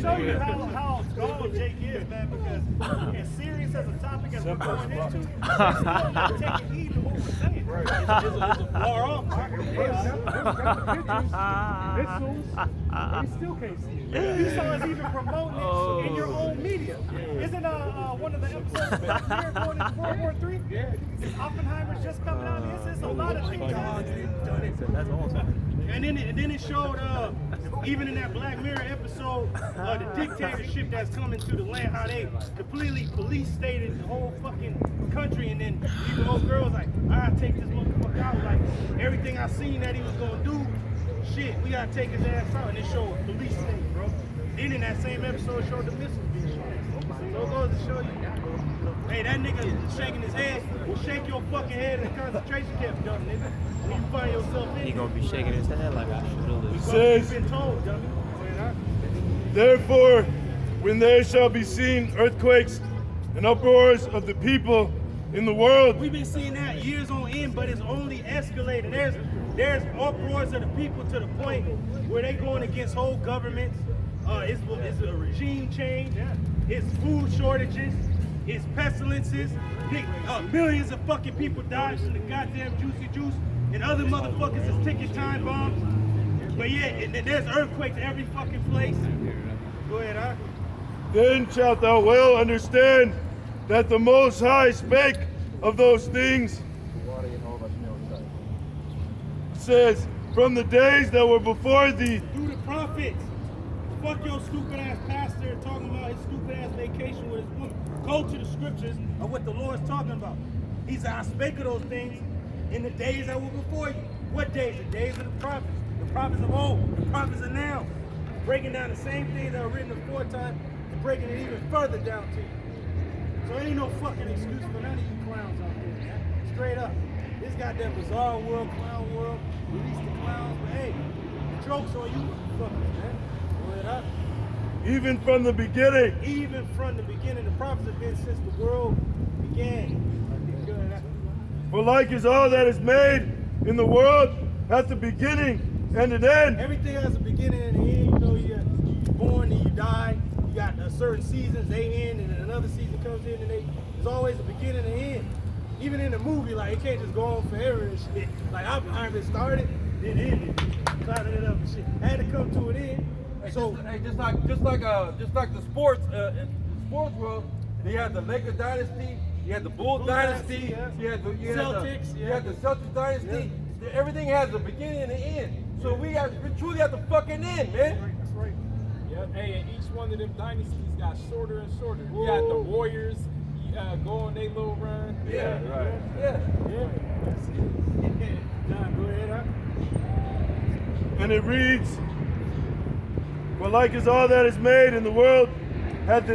show you how gone Jake is, man, because as serious as a topic as we're going into, he's still not taking heed to what we're saying. It's a far off. He still can't see it. You saw us even promoting it in your own media. Isn't one of the episodes of Black Mirror going into World War III? Yeah. Oppenheimer's just coming out. It's a lot of things. That's awesome. And then it showed, even in that Black Mirror episode, the dictatorship that's coming to the land, how they completely police stated the whole fucking country, and then even old girls like, I gotta take this motherfucker out. Like, everything I seen that he was gonna do, shit, we gotta take his ass out. And it showed a police state, bro. Then in that same episode, it showed the missiles being shot. So it goes to show you, hey, that nigga shaking his head will shake your fucking head in the concentration camp, dumb nigga. When you find yourself in, He gonna be shaking his head like I should have. It says, been told, dummy. therefore, when there shall be seen earthquakes and uproars of the people in the world. We've been seeing that years on end, but it's only escalating. There's uproars of the people to the point where they going against whole governments. It's a regime change. It's food shortages. It's pestilences. Millions of fucking people died from the goddamn juicy juice, and other motherfuckers is ticking time bombs. But yeah, and there's earthquakes every fucking place. Go ahead, huh? Then shalt thou well understand that the Most High spake of those things. It says, from the days that were before thee. Through the prophets. Fuck your stupid ass pastor talking about his stupid ass vacation with his woman. Go to the scriptures of what the Lord's talking about. He said, I spake of those things in the days that were before you. What days? The days of the prophets of old, the prophets of now. Breaking down the same things that were written aforetime and breaking it even further down to you. So ain't no fucking excuse for none of you clowns out there, man. Straight up. This goddamn bizarre world, clown world, release the clowns, but hey, the joke's on you motherfuckers, man. Go ahead up. Even from the beginning. Even from the beginning, the prophets have been since the world began. For like is all that is made in the world at the beginning and an end. Everything has a beginning and an end. You know, you're born and you die. You got certain seasons, they end, and then another season comes in, and there's always a beginning and an end. Even in the movie, like, it can't just go on forever and shit. Like, Oppenheimer started, it ended. Clouded it up and shit. Had to come to an end. So just like the sports world, they had the Lakers dynasty, you had the Bulls dynasty, you had the Celtics dynasty. Yeah. Everything has a beginning and an end. So we truly at the fucking end, man. That's right. Yep. Hey, and each one of them dynasties got shorter and shorter. You got the Warriors go on their little run. Yeah, right. Yeah. That's it. John, go ahead, huh? And it reads, for like is all that is made in the world had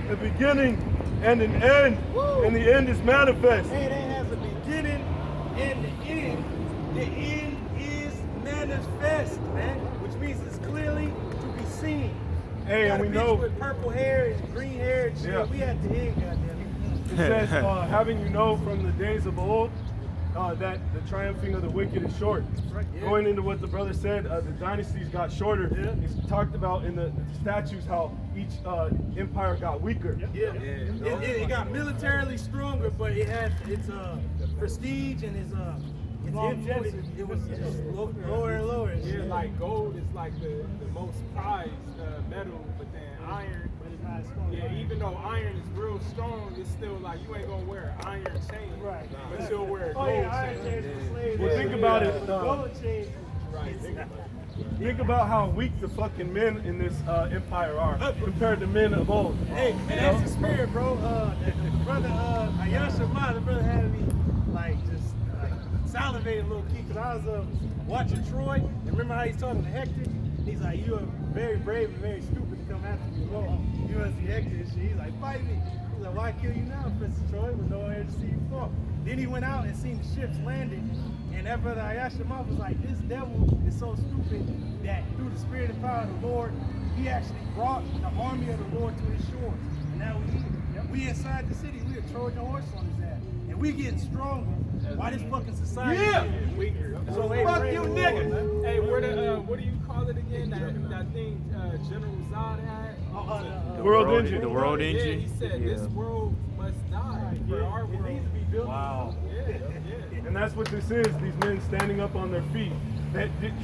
a beginning and an end, and the end is manifest. Hey, that has a beginning and the end. The end is manifest, man, which means it's clearly to be seen. Hey, and we know with purple hair and green hair and shit. Yeah. We at the end, goddamn. It says, having you know from the days of old, that the triumphing of the wicked is short. Right, yeah. Going into what the brother said, the dynasties got shorter. Yeah. It's talked about in the statues how each empire got weaker. Yeah. It got militarily stronger, but it had its prestige and its longevity. It was just lower and lower. Yeah, like gold is like the most prized metal, but then iron. Yeah, even though iron is real strong, it's still like you ain't gonna wear an iron chain, right? But you'll wear a gold chain. Well, think about it. Gold chain. Right. Think about how weak the fucking men in this empire are compared to men of old. Hey, man, that's the spirit, bro. The brother Ayasha Ma, the brother had me like just salivating a little key because I was watching Troy. And remember how he's talking to Hector? He's like, you are very brave and very stupid to come after me. Well, you must see Hector and shit. He's like, fight me. He's like, why kill you now, Princess Troy, with no one here to see you fall? Then he went out and seen the ships landing. And that brother Ayashima was like, this devil is so stupid that through the spirit and power of the Lord, He actually brought the army of the Lord to his shores. And now we here. We inside the city. We a Trojan horse on his ass. And we getting stronger. Why this fucking society getting weaker? So hey, Fuck you niggas. Hey, where the what do you call it again? That thing General Zod had. The world engine. The world Yeah, engine. he said this world must die for our world. It needs to be built. Wow. Yeah. And that's what this is, these men standing up on their feet.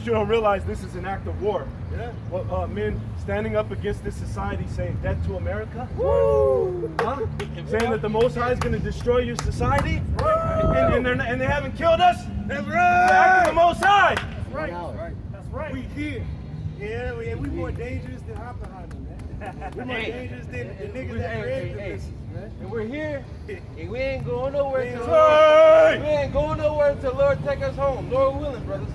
You don't realize this is an act of war. Yeah. Well, men standing up against this society saying death to America? Woo! Huh? Saying that the Most High is going to destroy your society? Right. And they haven't killed us? That's They're acting the right. Most High! That's right. That's right. We here. Yeah, we more dangerous than Oppenheimer, man. We more dangerous than the niggas that created this, man. And we're here, and we ain't going nowhere until Hey! we ain't going nowhere until Lord take us home. Lord willing, brothers.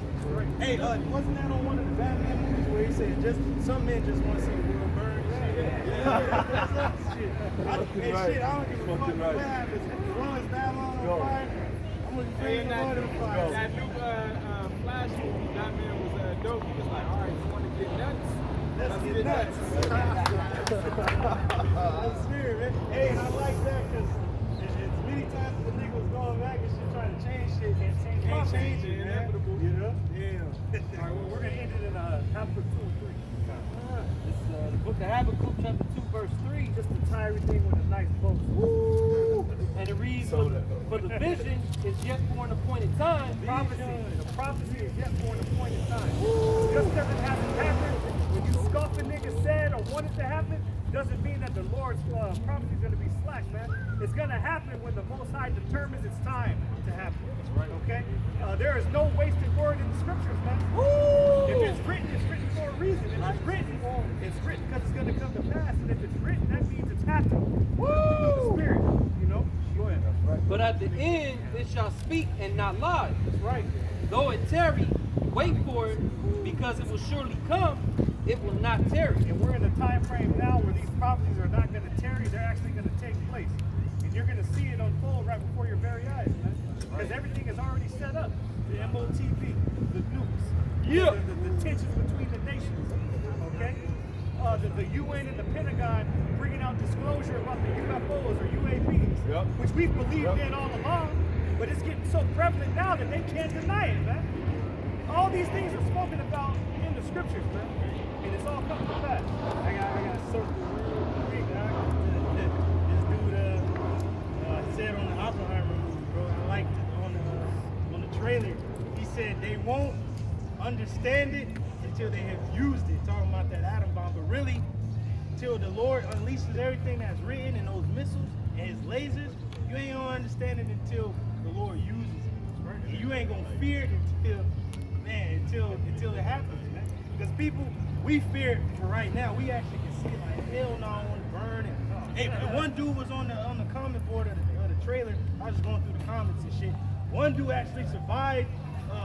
Hey, wasn't that on one of the Batman movies where he said just some men just want to see the world burn? That's up shit. I don't give a fuck what happens. As long as Babylon on fire, I'm gonna bring the Lord on fire. That new Flash movie, Batman was dope. He was like, all right, you want to get nuts? Let's get nuts. That's spirit, man. Hey, and I like that because as many times as the nigga was going back and shit trying to change shit, can't change it, man. You know? Yeah. All right, well, we're going to end it in Habakkuk 2 and 3. It's the book of Habakkuk, chapter 2, verse 3. Just to tie everything with a nice bow. Woo! And it reads, for the vision is yet for an appointed time. The prophecy is yet for an appointed time. Just because it hasn't happened, when you scoff a nigga said or want it to happen, doesn't mean that the Lord's prophecy is going to be slack, man. It's going to happen when the Most High determines it's time to happen. Okay? There is no wasted word in the scriptures, man. If it's written for a reason. If it's written because it's going to come to pass. And if it's written, that means it's happening. The Spirit, you know? Go ahead. But at the end it shall speak and not lie. That's right. Though it tarry, wait for it, because it will surely come, it will not tarry. And we're in a time frame now where these prophecies are not going to tarry, they're actually going to take place. And you're going to see it unfold right before your very eyes, man. Because everything is already set up. The MOTV, the nukes, the tensions between the nations, okay? The UN and the Pentagon bringing out disclosure about the UFOs or UAPs, which we've believed in all along, but it's getting so prevalent now that they can't deny it, man. All these things are spoken about in the scriptures, man. And it's all coming to pass. I got a circle real quick, dog. This dude said on the Oppenheimer movie, bro. I liked it on the trailer. He said they won't understand it until they have used it. Talking about that atom bomb, but really, till the Lord unleashes everything that's written in those missiles and his lasers, you ain't gonna understand it until the Lord uses it. And you ain't gonna fear it until it happens, man. Because people, we fear it for right now. We actually can see it like, hell no, I want to burn it. Hey, one dude was on the comment board of the trailer. I was just going through the comments and shit. One dude actually survived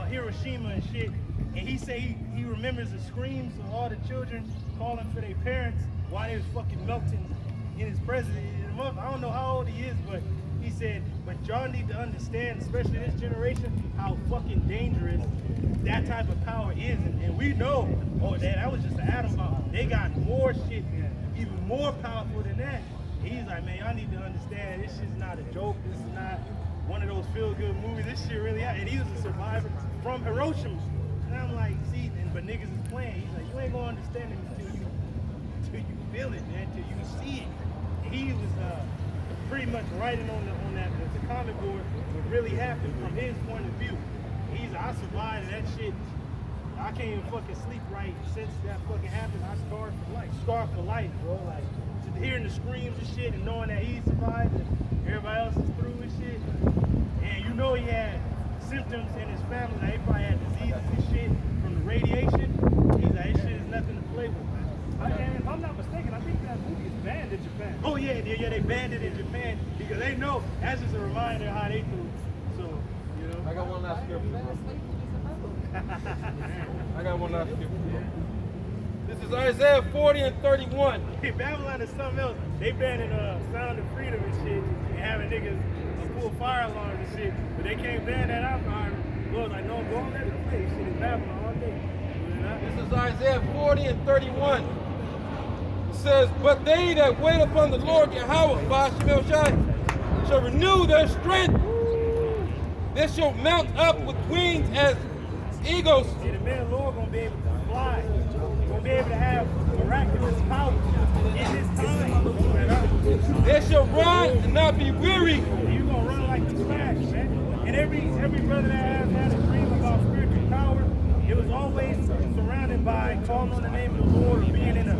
Hiroshima and shit. And he said he remembers the screams of all the children calling for their parents while they was fucking melting in his presence. I don't know how old he is, but he said, but y'all need to understand, especially this generation, how fucking dangerous that type of power is. And we know, that was just an atom bomb. They got more shit, even more powerful than that. And he's like, man, y'all need to understand, this shit's not a joke. This is not one of those feel-good movies. This shit really happened. And he was a survivor from Hiroshima. And I'm like, see, but niggas is playing. He's like, you ain't gonna understand it until you feel it, man, until you see it. And he was pretty much writing on the comic board what really happened from his point of view. He's I survived that shit. I can't even fucking sleep right since that fucking happened. I scarred for life. Scarred for life, bro. Like just hearing the screams and shit and knowing that he survived and everybody else is through and shit. And you know he had symptoms in his family. Like he probably had diseases and shit from the radiation. He's like, this shit is nothing to play with, man. And if I'm not mistaken, I think that movie is banned in Japan. Oh yeah, they banned it in Japan because they know that's just a reminder of how they threw. So, you know. I got one last scripture, bro. I got one last scripture, bro. This is Isaiah 40 and 31. Hey, Babylon is something else. They banning Sound of Freedom and shit and having niggas pull fire alarms and shit. But they can't ban that Oppenheimer. Lord's like, no, go and let it play. Shit is Babylon all day. This is Isaiah 40 and 31. says, but they that wait upon the Lord Yahweh Ba'ashem El Shai shall renew their strength. They shall mount up with wings as eagles. See, the men of the Lord gonna be able to fly. Gonna be able to have miraculous power in this time. They shall run and not be weary. You gonna run like the Flash, man. And every brother that has had a dream about spiritual power, it was always surrounded by calling on the name of the Lord or being in a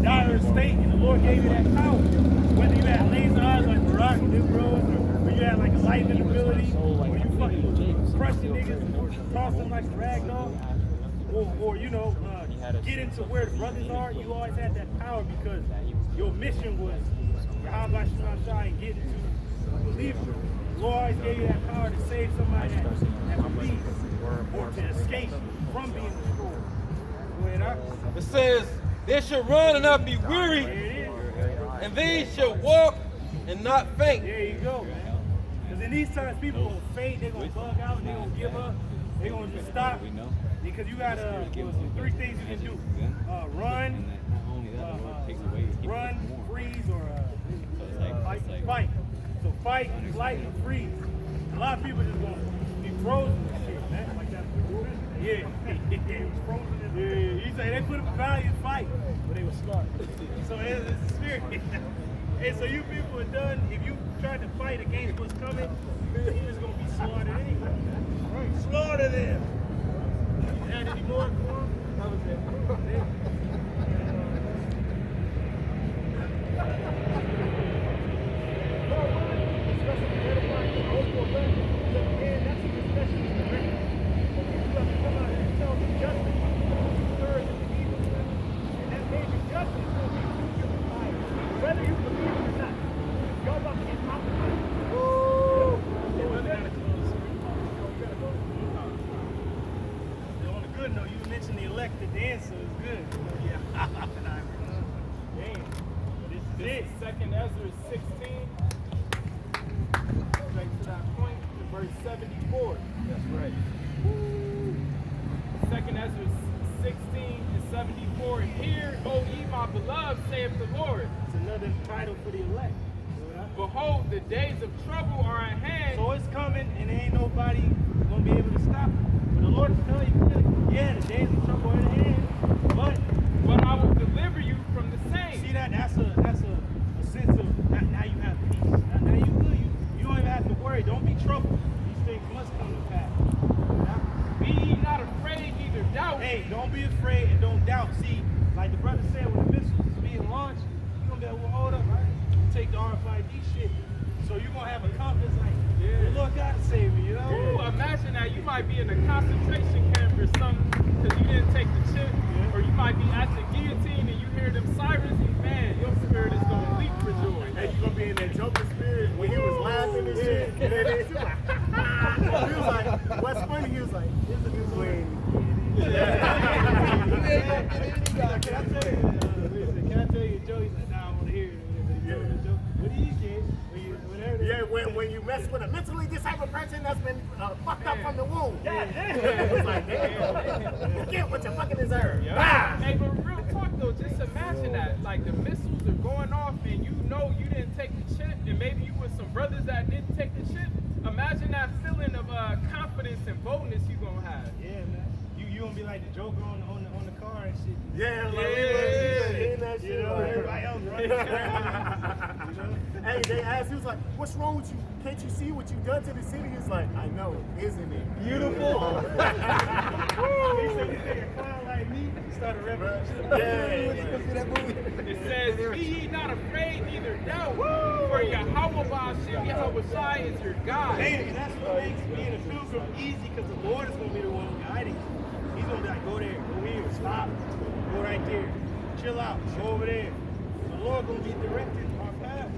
dire state, and the Lord gave you that power. Whether you had laser eyes like Barack and them bros, or you had like a lightning ability, or you fucking crushing niggas and toss them like a rag doll, or you know, get into where the brothers are. You always had that power because your mission was Yahweh Shai and getting to believers. The Lord always gave you that power to save somebody that believes or to escape from being destroyed. Go ahead, Doc. It says, they shall run and not be weary, There it is. and they shall walk and not faint. There you go, man. Because in these times, people will faint, they're going to bug out, they're going to give up, they're going to just stop. Because you got 3 things you can do. Run, freeze, or fight. So fight, flight, and freeze. A lot of people just going to be frozen and shit, man. Like that. Yeah. It was frozen. Yeah. You say they put up a valiant fight, but they were smart. So it's a spirit. And so you people are done. If you tried to fight against what's coming, you're just going to be slaughtered anyway. Right. Slaughter them. You had any more for them? That was it. Second Ezra 16, straight to that point, to verse 74. That's right. Second Ezra 16 and 74. Hear, O ye my beloved, saith the Lord. It's another title for the elect. Behold, the days of trouble are at hand. So it's coming, and there ain't nobody gonna be able to stop it. But the Lord is telling you, yeah, the days of trouble are at hand. But I will deliver you from the same. See that? That's a sense of now you have peace. Now you good. You don't even have to worry. Don't be troubled. These things must come to pass. Be ye not afraid, neither doubt. Hey, don't be afraid and don't doubt. See, like the brother said, when the missiles is being launched, you're gonna be like, well, hold up, right? Take the RFID shit. So you're gonna have a confidence like, the Lord God to save me, you know? Ooh, imagine that you might be in a concentration camp or something because you didn't take the chip, or you might be at the guillotine and you hear them sirens, and man, your spirit is gonna leap for joy. Hey, you gonna be in that Joker spirit when he was laughing and shit. And then he was like, what's funny? He was like, this is his way. Can I tell you a joke? He's like, nah, I want to hear it. What do you get? Yeah, when you mess with a mentally disabled person that's been fucked up from the womb. Yeah. It's like, damn, you get what you fucking deserve. Yeah. Hey, but real talk though, just imagine that. Like the missiles are going off and you know you didn't take the chip, and maybe you with some brothers that didn't take the chip. Imagine that feeling of confidence and boldness you gonna have. Yeah, man. You gonna be like the Joker on the car and shit. Yeah, like, Yeah. that shit. You know, everybody else running around. You know? Hey, they asked, he was like, what's wrong with you? Can't you see what you done to the city? He's like, I know, isn't it beautiful? He said, you think a clown like me start a revolution. It says, be ye not afraid, neither doubt, for Yahweh Ba'ashem Yahweh Shai is your God. Hey, and that's what makes being a pilgrim easy, because the Lord is going to be the one guiding you. He's going to be like, go there, go here, stop, go right there, chill out, go over there. The Lord going to be directing our path.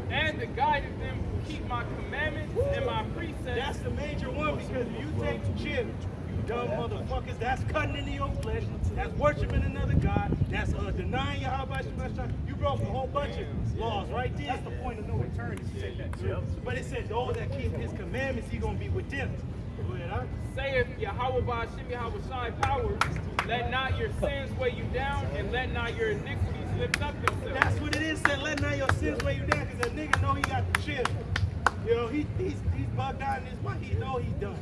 And the guided them who keep my commandments and my precepts. That's the major one, because if you take the chip, you dumb motherfuckers, that's cutting into your flesh, that's worshiping another God, that's denying Yahweh. You broke a whole bunch of laws right there. That's the point of no return. But it said those that keep his commandments, he's going to be with them. Saith Yahweh Ba'ashem Yahweh Shai powers, let not your sins weigh you down, and let not your iniquities lift up themselves. That's what it is, said, let not your sins weigh you down, because a nigga know he got the chill. You know, he's bugged out in his mind, he know he's done.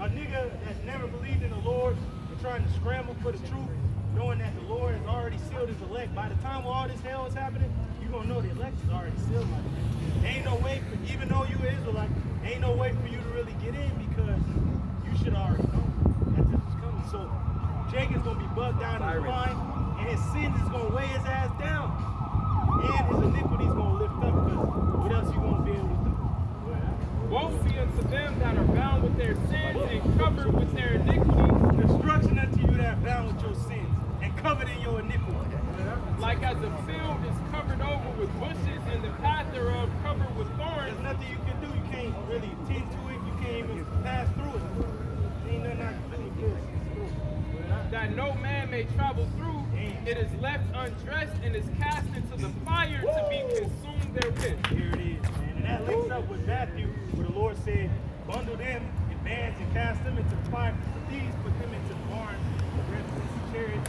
A nigga that never believed in the Lord and trying to scramble for the truth, knowing that the Lord has already sealed his elect. By the time all this hell is happening, you're going to know the elect is already sealed. Like that. Ain't no way, even though you an Israelite, ain't no way for you to really get in because you should already know that this is coming. So Jacob's going to be bugged out in his mind, and his sin is going to weigh his ass down. And his iniquity is going to lift up because what else you going to be able to do? Woe be unto them that are bound with their sins and covered with their iniquities. Destruction unto you that are bound with your sins and covered in your iniquity. Like as a field is covered over with bushes and the path thereof covered with thorns. There's nothing you can do. You can't really tend to it. You can't even pass through it. Ain't nothing I can do to it. That no man may travel through, it is left undressed and is cast into the fire to be consumed therewith. Here it is, man. And that links up with Matthew, where the Lord said, bundle them in bands and cast them into the fire. But these put them into the barn, the rest of the chariot.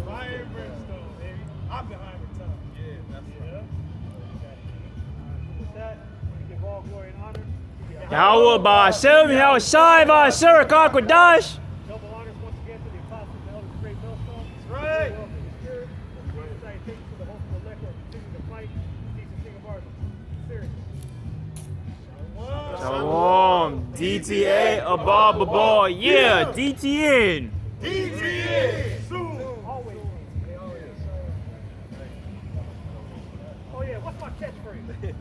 Fire and brimstone, baby. Oppenheimer time. Yeah, that's right. With that, we give all glory and honor. Yahweh Ba'ashem Yahweh Shai Ba'asher Kakwadash. Double honors once again to the apostles and elders of Great Millstone. That's right. Welcome to the Spirit. Salutations to the host of the elect who are continuing to fight. Jesus, King of ours. Serious. Shalom. DTA above the ball. Yeah, DTN. DTA! Soon! Always. Oh yeah, what's my catchphrase?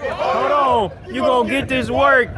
Hold on. You gonna get this work.